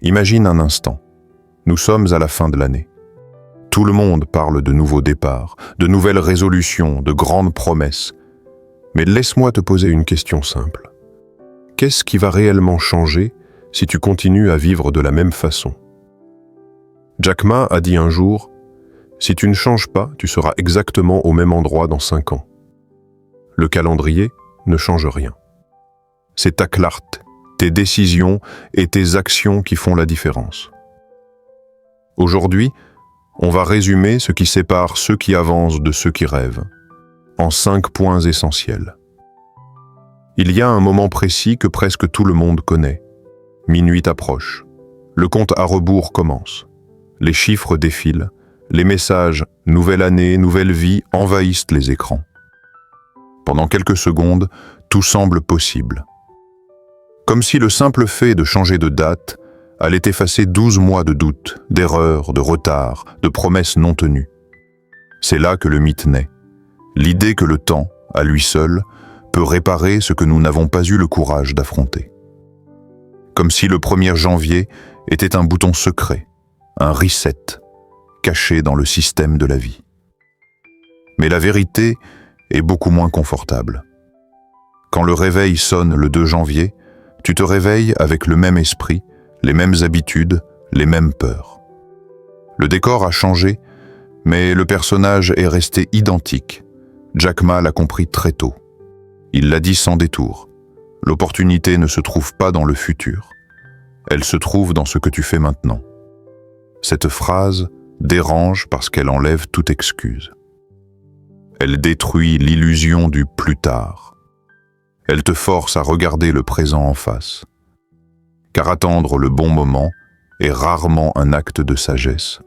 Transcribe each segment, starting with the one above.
Imagine un instant. Nous sommes à la fin de l'année. Tout le monde parle de nouveaux départs, de nouvelles résolutions, de grandes promesses. Mais laisse-moi te poser une question simple. Qu'est-ce qui va réellement changer si tu continues à vivre de la même façon? Jack Ma a dit un jour, « Si tu ne changes pas, tu seras exactement au même endroit dans 5 ans. » Le calendrier ne change rien. C'est ta clarté, tes décisions et tes actions qui font la différence. Aujourd'hui, on va résumer ce qui sépare ceux qui avancent de ceux qui rêvent, en 5 points essentiels. Il y a un moment précis que presque tout le monde connaît. Minuit approche. Le compte à rebours commence. Les chiffres défilent. Les messages « Nouvelle année, nouvelle vie » envahissent les écrans. Pendant quelques secondes, tout semble possible. Comme si le simple fait de changer de date allait effacer 12 mois de doutes, d'erreurs, de retards, de promesses non tenues. C'est là que le mythe naît. L'idée que le temps, à lui seul, peut réparer ce que nous n'avons pas eu le courage d'affronter. Comme si le 1er janvier était un bouton secret, un reset, caché dans le système de la vie. Mais la vérité est beaucoup moins confortable. Quand le réveil sonne le 2 janvier, tu te réveilles avec le même esprit, les mêmes habitudes, les mêmes peurs. Le décor a changé, mais le personnage est resté identique. Jack Ma l'a compris très tôt. Il l'a dit sans détour. L'opportunité ne se trouve pas dans le futur. Elle se trouve dans ce que tu fais maintenant. Cette phrase dérange parce qu'elle enlève toute excuse. Elle détruit l'illusion du plus tard. Elle te force à regarder le présent en face. Car attendre le bon moment est rarement un acte de sagesse.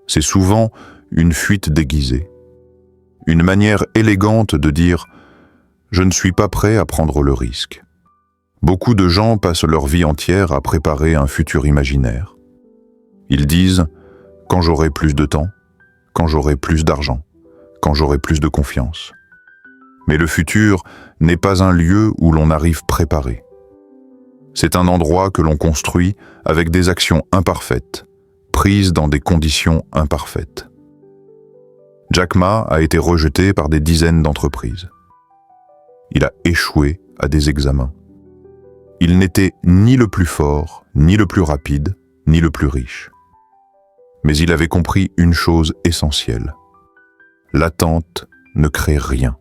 C'est souvent une fuite déguisée. Une manière élégante de dire « Je ne suis pas prêt à prendre le risque ». Beaucoup de gens passent leur vie entière à préparer un futur imaginaire. Ils disent « Quand j'aurai plus de temps, quand j'aurai plus d'argent, quand j'aurai plus de confiance ». Mais le futur n'est pas un lieu où l'on arrive préparé. C'est un endroit que l'on construit avec des actions imparfaites, prises dans des conditions imparfaites. Jack Ma a été rejeté par des dizaines d'entreprises. Il a échoué à des examens. Il n'était ni le plus fort, ni le plus rapide, ni le plus riche. Mais il avait compris une chose essentielle. L'attente ne crée rien.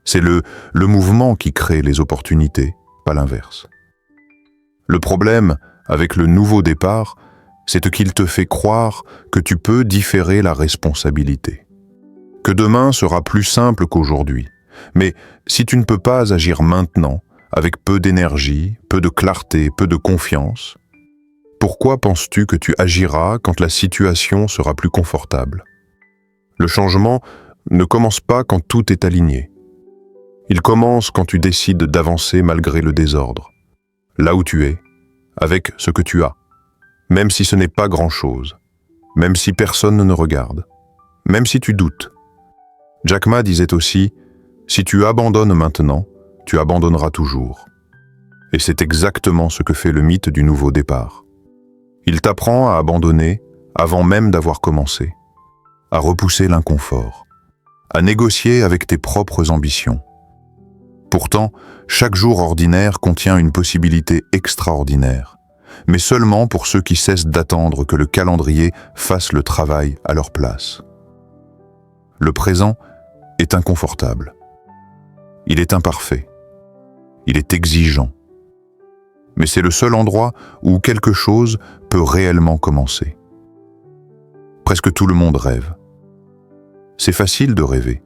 C'est le mouvement qui crée les opportunités, pas l'inverse. Le problème avec le nouveau départ, c'est qu'il te fait croire que tu peux différer la responsabilité. Que demain sera plus simple qu'aujourd'hui. Mais si tu ne peux pas agir maintenant, avec peu d'énergie, peu de clarté, peu de confiance, pourquoi penses-tu que tu agiras quand la situation sera plus confortable? Le changement ne commence pas quand tout est aligné. Il commence quand tu décides d'avancer malgré le désordre, là où tu es, avec ce que tu as, même si ce n'est pas grand-chose, même si personne ne regarde, même si tu doutes. Jack Ma disait aussi, « Si tu abandonnes maintenant, tu abandonneras toujours. » Et c'est exactement ce que fait le mythe du nouveau départ. Il t'apprend à abandonner avant même d'avoir commencé, à repousser l'inconfort, à négocier avec tes propres ambitions. Pourtant, chaque jour ordinaire contient une possibilité extraordinaire, mais seulement pour ceux qui cessent d'attendre que le calendrier fasse le travail à leur place. Le présent est inconfortable. Il est imparfait. Il est exigeant. Mais c'est le seul endroit où quelque chose peut réellement commencer. Presque tout le monde rêve. C'est facile de rêver.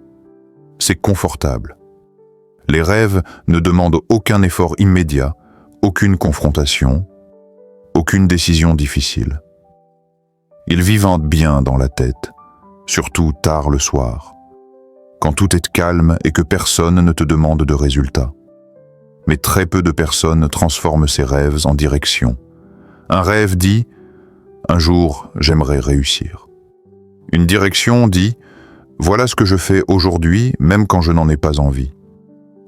C'est confortable. Les rêves ne demandent aucun effort immédiat, aucune confrontation, aucune décision difficile. Ils vivantent bien dans la tête, surtout tard le soir, quand tout est calme et que personne ne te demande de résultats. Mais très peu de personnes transforment ces rêves en direction. Un rêve dit « Un jour, j'aimerais réussir ». Une direction dit « Voilà ce que je fais aujourd'hui, même quand je n'en ai pas envie ».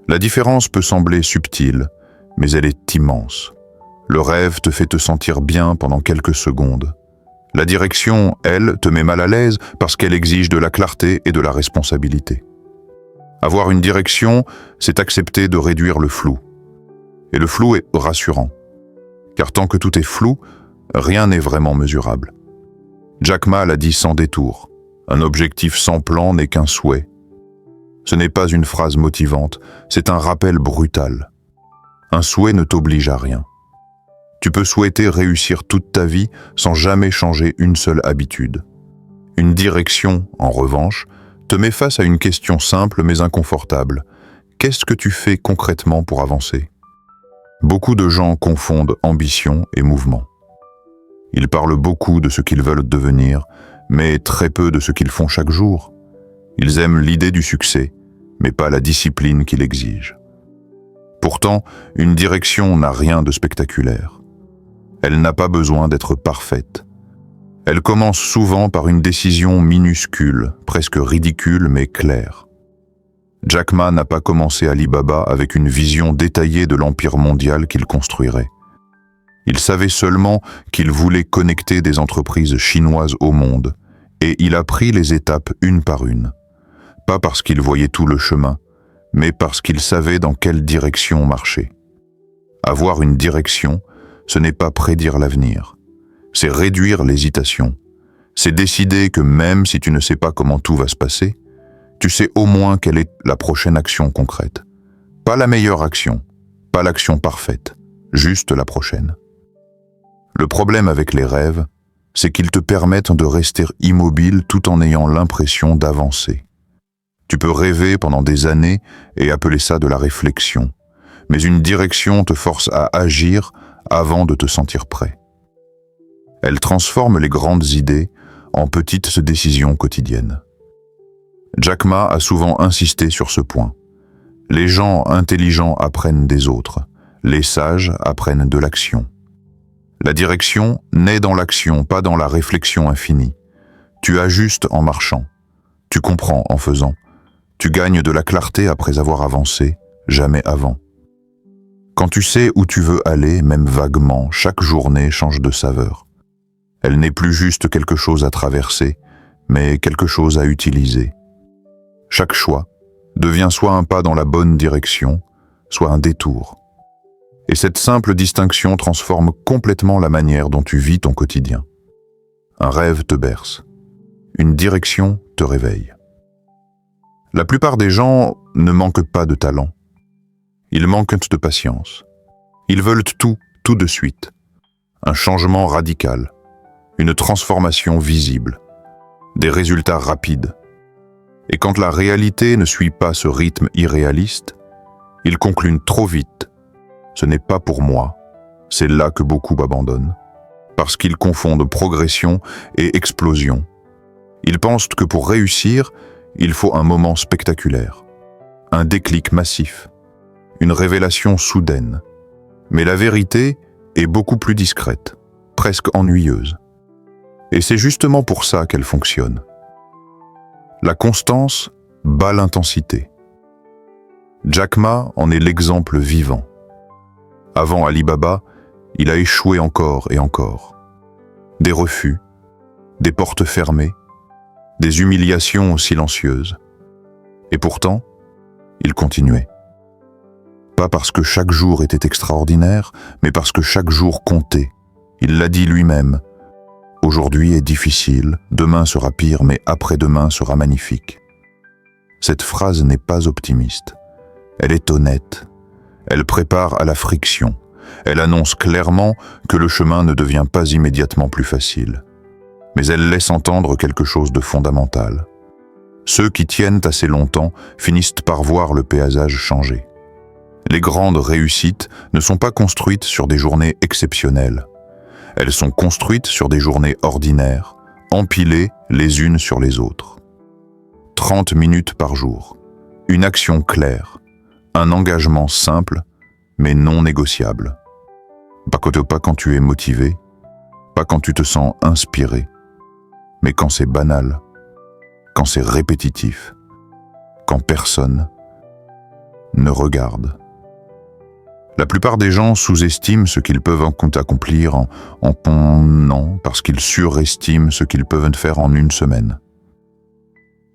La différence peut sembler subtile, mais elle est immense. Le rêve te fait te sentir bien pendant quelques secondes. La direction, elle, te met mal à l'aise parce qu'elle exige de la clarté et de la responsabilité. Avoir une direction, c'est accepter de réduire le flou. Et le flou est rassurant. Car tant que tout est flou, rien n'est vraiment mesurable. Jack Ma l'a dit sans détour. Un objectif sans plan n'est qu'un souhait. Ce n'est pas une phrase motivante, c'est un rappel brutal. Un souhait ne t'oblige à rien. Tu peux souhaiter réussir toute ta vie sans jamais changer une seule habitude. Une direction, en revanche, te met face à une question simple mais inconfortable. Qu'est-ce que tu fais concrètement pour avancer ? Beaucoup de gens confondent ambition et mouvement. Ils parlent beaucoup de ce qu'ils veulent devenir, mais très peu de ce qu'ils font chaque jour. Ils aiment l'idée du succès, mais pas la discipline qu'il exige. Pourtant, une direction n'a rien de spectaculaire. Elle n'a pas besoin d'être parfaite. Elle commence souvent par une décision minuscule, presque ridicule mais claire. Jack Ma n'a pas commencé Alibaba avec une vision détaillée de l'empire mondial qu'il construirait. Il savait seulement qu'il voulait connecter des entreprises chinoises au monde, et il a pris les étapes une par une. Pas parce qu'il voyait tout le chemin, mais parce qu'il savait dans quelle direction marcher. Avoir une direction, ce n'est pas prédire l'avenir. C'est réduire l'hésitation. C'est décider que même si tu ne sais pas comment tout va se passer, tu sais au moins quelle est la prochaine action concrète. Pas la meilleure action, pas l'action parfaite, juste la prochaine. Le problème avec les rêves, c'est qu'ils te permettent de rester immobile tout en ayant l'impression d'avancer. Tu peux rêver pendant des années et appeler ça de la réflexion, mais une direction te force à agir avant de te sentir prêt. Elle transforme les grandes idées en petites décisions quotidiennes. Jack Ma a souvent insisté sur ce point. Les gens intelligents apprennent des autres, les sages apprennent de l'action. La direction naît dans l'action, pas dans la réflexion infinie. Tu ajustes en marchant, tu comprends en faisant, tu gagnes de la clarté après avoir avancé, jamais avant. Quand tu sais où tu veux aller, même vaguement, chaque journée change de saveur. Elle n'est plus juste quelque chose à traverser, mais quelque chose à utiliser. Chaque choix devient soit un pas dans la bonne direction, soit un détour. Et cette simple distinction transforme complètement la manière dont tu vis ton quotidien. Un rêve te berce. Une direction te réveille. La plupart des gens ne manquent pas de talent. Ils manquent de patience. Ils veulent tout de suite. Un changement radical. Une transformation visible. Des résultats rapides. Et quand la réalité ne suit pas ce rythme irréaliste, ils concluent trop vite. Ce n'est pas pour moi. C'est là que beaucoup abandonnent. Parce qu'ils confondent progression et explosion. Ils pensent que pour réussir, il faut un moment spectaculaire. Un déclic massif. Une révélation soudaine. Mais la vérité est beaucoup plus discrète, presque ennuyeuse. Et c'est justement pour ça qu'elle fonctionne. La constance bat l'intensité. Jack Ma en est l'exemple vivant. Avant Alibaba, il a échoué encore et encore. Des refus, des portes fermées, des humiliations silencieuses. Et pourtant, il continuait. Pas parce que chaque jour était extraordinaire, mais parce que chaque jour comptait. Il l'a dit lui-même. Aujourd'hui est difficile, demain sera pire, mais après-demain sera magnifique. Cette phrase n'est pas optimiste. Elle est honnête. Elle prépare à la friction. Elle annonce clairement que le chemin ne devient pas immédiatement plus facile. Mais elle laisse entendre quelque chose de fondamental. Ceux qui tiennent assez longtemps finissent par voir le paysage changer. Les grandes réussites ne sont pas construites sur des journées exceptionnelles. Elles sont construites sur des journées ordinaires, empilées les unes sur les autres. 30 minutes par jour, une action claire, un engagement simple, mais non négociable. Pas quand tu es motivé, pas quand tu te sens inspiré, mais quand c'est banal, quand c'est répétitif, quand personne ne regarde. La plupart des gens sous-estiment ce qu'ils peuvent accomplir non, parce qu'ils surestiment ce qu'ils peuvent faire en une semaine.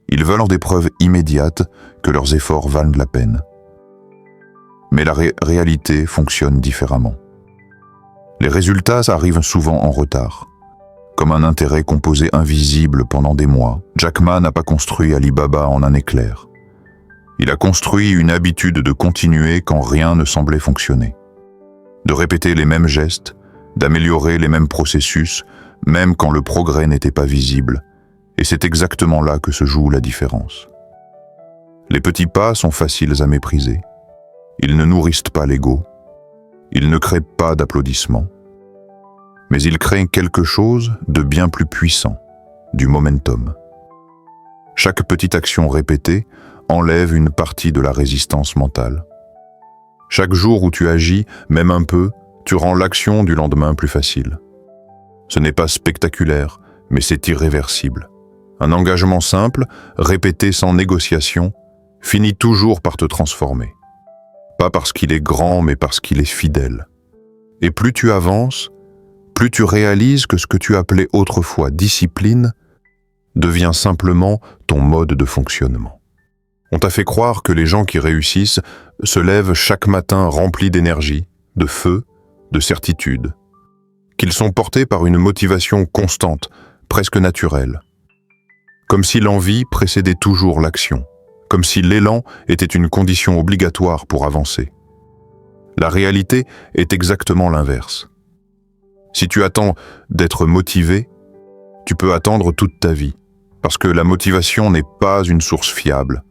Ils veulent des preuves immédiates que leurs efforts valent la peine. Mais la réalité fonctionne différemment. Les résultats arrivent souvent en retard. Comme un intérêt composé invisible pendant des mois, Jack Ma n'a pas construit Alibaba en un éclair. Il a construit une habitude de continuer quand rien ne semblait fonctionner. De répéter les mêmes gestes, d'améliorer les mêmes processus, même quand le progrès n'était pas visible. Et c'est exactement là que se joue la différence. Les petits pas sont faciles à mépriser. Ils ne nourrissent pas l'ego. Ils ne créent pas d'applaudissements. Mais ils créent quelque chose de bien plus puissant, du momentum. Chaque petite action répétée enlève une partie de la résistance mentale. Chaque jour où tu agis, même un peu, tu rends l'action du lendemain plus facile. Ce n'est pas spectaculaire, mais c'est irréversible. Un engagement simple, répété sans négociation, finit toujours par te transformer. Pas parce qu'il est grand, mais parce qu'il est fidèle. Et plus tu avances, plus tu réalises que ce que tu appelais autrefois discipline devient simplement ton mode de fonctionnement. On t'a fait croire que les gens qui réussissent se lèvent chaque matin remplis d'énergie, de feu, de certitude, qu'ils sont portés par une motivation constante, presque naturelle. Comme si l'envie précédait toujours l'action, comme si l'élan était une condition obligatoire pour avancer. La réalité est exactement l'inverse. Si tu attends d'être motivé, tu peux attendre toute ta vie, parce que la motivation n'est pas une source fiable.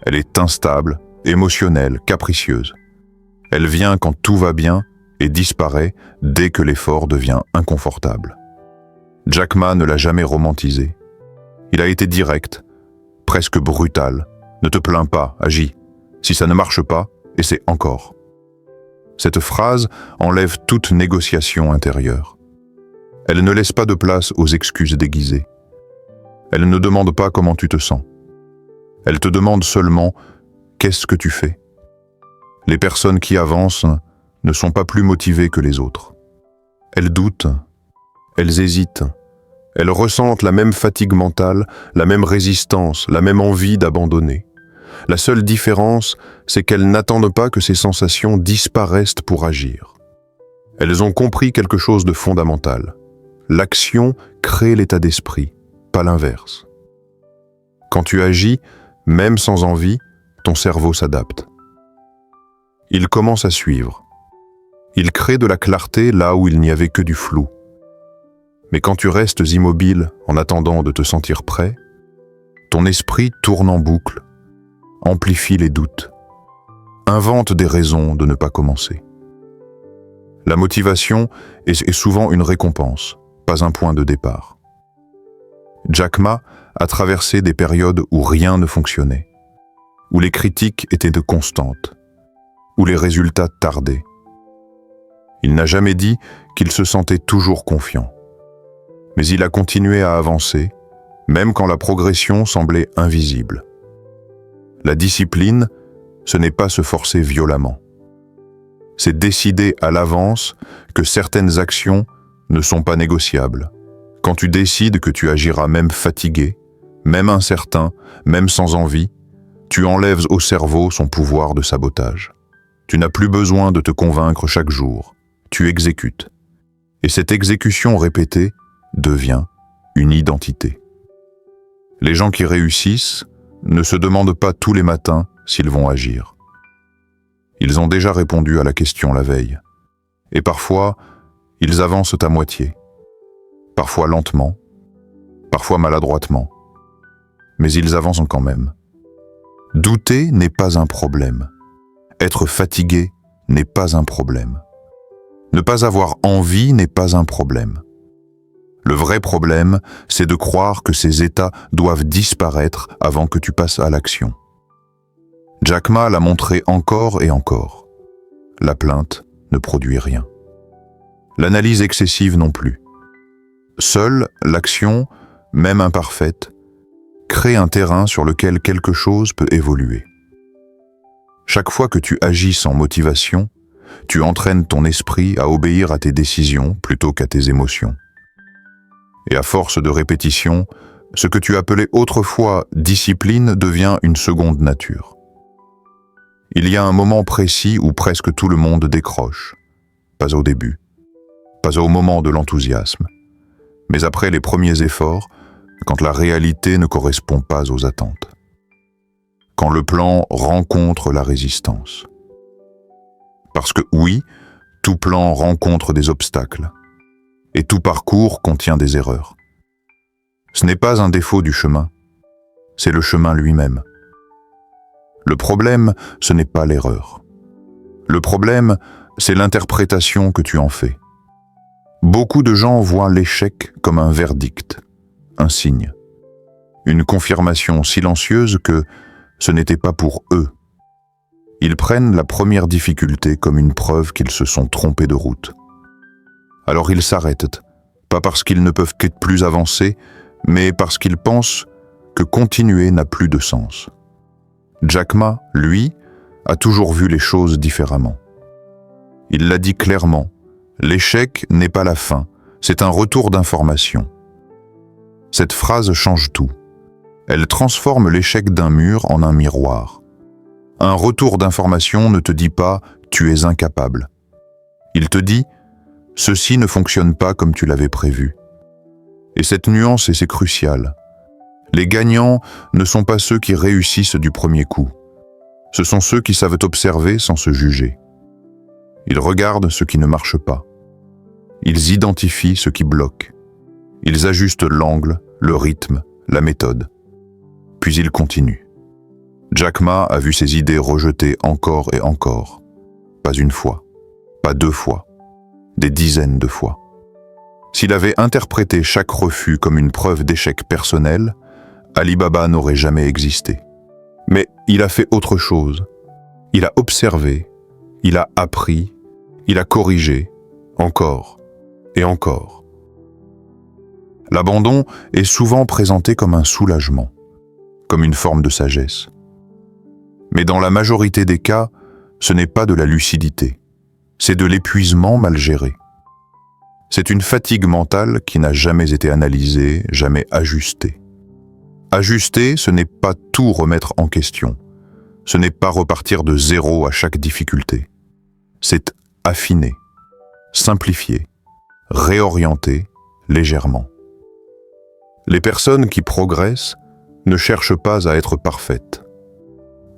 Elle est instable, émotionnelle, capricieuse. Elle vient quand tout va bien et disparaît dès que l'effort devient inconfortable. Jack Ma ne l'a jamais romantisé. Il a été direct, presque brutal. Ne te plains pas, agis. Si ça ne marche pas, essaie encore. Cette phrase enlève toute négociation intérieure. Elle ne laisse pas de place aux excuses déguisées. Elle ne demande pas comment tu te sens. Elle te demande seulement qu'est-ce que tu fais. Les personnes qui avancent ne sont pas plus motivées que les autres. Elles doutent, elles hésitent, elles ressentent la même fatigue mentale, la même résistance, la même envie d'abandonner. La seule différence, c'est qu'elles n'attendent pas que ces sensations disparaissent pour agir. Elles ont compris quelque chose de fondamental. L'action crée l'état d'esprit, pas l'inverse. Quand tu agis, même sans envie, ton cerveau s'adapte. Il commence à suivre. Il crée de la clarté là où il n'y avait que du flou. Mais quand tu restes immobile en attendant de te sentir prêt, ton esprit tourne en boucle, amplifie les doutes, invente des raisons de ne pas commencer. La motivation est souvent une récompense, pas un point de départ. Jack Ma a traversé des périodes où rien ne fonctionnait, où les critiques étaient constantes, où les résultats tardaient. Il n'a jamais dit qu'il se sentait toujours confiant. Mais il a continué à avancer, même quand la progression semblait invisible. La discipline, ce n'est pas se forcer violemment. C'est décider à l'avance que certaines actions ne sont pas négociables. Quand tu décides que tu agiras même fatigué, même incertain, même sans envie, tu enlèves au cerveau son pouvoir de sabotage. Tu n'as plus besoin de te convaincre chaque jour. Tu exécutes. Et cette exécution répétée devient une identité. Les gens qui réussissent ne se demandent pas tous les matins s'ils vont agir. Ils ont déjà répondu à la question la veille. Et parfois, ils avancent à moitié. Parfois lentement, parfois maladroitement. Mais ils avancent quand même. Douter n'est pas un problème. Être fatigué n'est pas un problème. Ne pas avoir envie n'est pas un problème. Le vrai problème, c'est de croire que ces états doivent disparaître avant que tu passes à l'action. Jack Ma l'a montré encore et encore. La plainte ne produit rien. L'analyse excessive non plus. Seule l'action, même imparfaite, crée un terrain sur lequel quelque chose peut évoluer. Chaque fois que tu agis sans motivation, Tu entraînes ton esprit à obéir à tes décisions plutôt qu'à tes émotions. Et à force de répétition, ce que tu appelais autrefois discipline devient une seconde nature. Il y a un moment précis où presque tout le monde décroche. Pas au début, pas au moment de l'enthousiasme, mais après les premiers efforts, quand la réalité ne correspond pas aux attentes. Quand le plan rencontre la résistance. Parce que oui, tout plan rencontre des obstacles, et tout parcours contient des erreurs. Ce n'est pas un défaut du chemin, c'est le chemin lui-même. Le problème, ce n'est pas l'erreur. Le problème, c'est l'interprétation que tu en fais. Beaucoup de gens voient l'échec comme un verdict, un signe, une confirmation silencieuse que ce n'était pas pour eux. Ils prennent la première difficulté comme une preuve qu'ils se sont trompés de route. Alors ils s'arrêtent, pas parce qu'ils ne peuvent qu'être plus avancés, mais parce qu'ils pensent que continuer n'a plus de sens. Jack Ma, lui, a toujours vu les choses différemment. Il l'a dit clairement, l'échec n'est pas la fin, c'est un retour d'information. Cette phrase change tout. Elle transforme l'échec d'un mur en un miroir. Un retour d'information ne te dit pas « tu es incapable ». Il te dit « ceci ne fonctionne pas comme tu l'avais prévu ». Et cette nuance c'est crucial. Les gagnants ne sont pas ceux qui réussissent du premier coup. Ce sont ceux qui savent observer sans se juger. Ils regardent ce qui ne marche pas. Ils identifient ce qui bloque. Ils ajustent l'angle, le rythme, la méthode. Puis ils continuent. Jack Ma a vu ses idées rejetées encore et encore. Pas une fois, pas 2 fois, des dizaines de fois. S'il avait interprété chaque refus comme une preuve d'échec personnel, Ali Baba n'aurait jamais existé. Mais il a fait autre chose. Il a observé, il a appris, il a corrigé, encore et encore. L'abandon est souvent présenté comme un soulagement, comme une forme de sagesse. Mais dans la majorité des cas, ce n'est pas de la lucidité, c'est de l'épuisement mal géré. C'est une fatigue mentale qui n'a jamais été analysée, jamais ajustée. Ajuster, ce n'est pas tout remettre en question. Ce n'est pas repartir de zéro à chaque difficulté. C'est affiner, simplifier, réorienter légèrement. Les personnes qui progressent ne cherchent pas à être parfaites.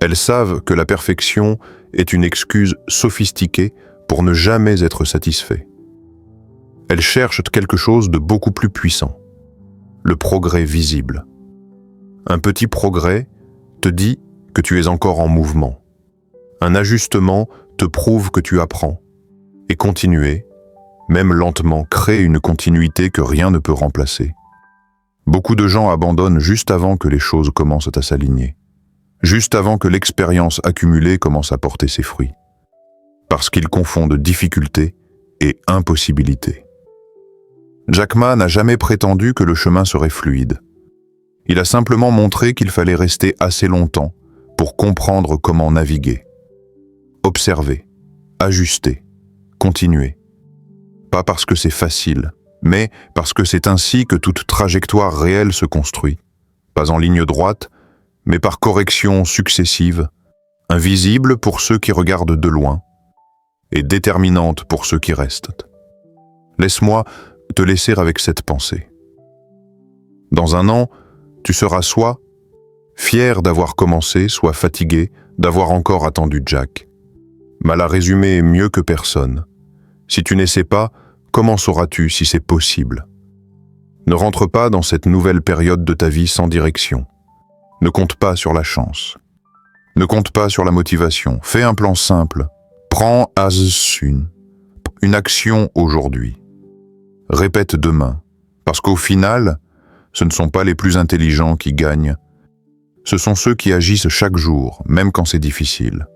Elles savent que la perfection est une excuse sophistiquée pour ne jamais être satisfait. Elles cherchent quelque chose de beaucoup plus puissant, le progrès visible. Un petit progrès te dit que tu es encore en mouvement. Un ajustement te prouve que tu apprends. Et continuer, même lentement, crée une continuité que rien ne peut remplacer. Beaucoup de gens abandonnent juste avant que les choses commencent à s'aligner. Juste avant que l'expérience accumulée commence à porter ses fruits. Parce qu'ils confondent difficulté et impossibilité. Jack Ma n'a jamais prétendu que le chemin serait fluide. Il a simplement montré qu'il fallait rester assez longtemps pour comprendre comment naviguer. Observer, ajuster, continuer. Pas parce que c'est facile, mais parce que c'est ainsi que toute trajectoire réelle se construit. Pas en ligne droite, mais par corrections successives, invisibles pour ceux qui regardent de loin, et déterminantes pour ceux qui restent. Laisse-moi te laisser avec cette pensée. Dans 1 an, tu seras soit fier d'avoir commencé, soit fatigué d'avoir encore attendu Jack. Ma l'a résumé mieux que personne. Si tu n'essaies pas, comment sauras-tu si c'est possible? Ne rentre pas dans cette nouvelle période de ta vie sans direction. Ne compte pas sur la chance. Ne compte pas sur la motivation. Fais un plan simple. Prends une action aujourd'hui. Répète demain. Parce qu'au final, ce ne sont pas les plus intelligents qui gagnent. Ce sont ceux qui agissent chaque jour, même quand c'est difficile.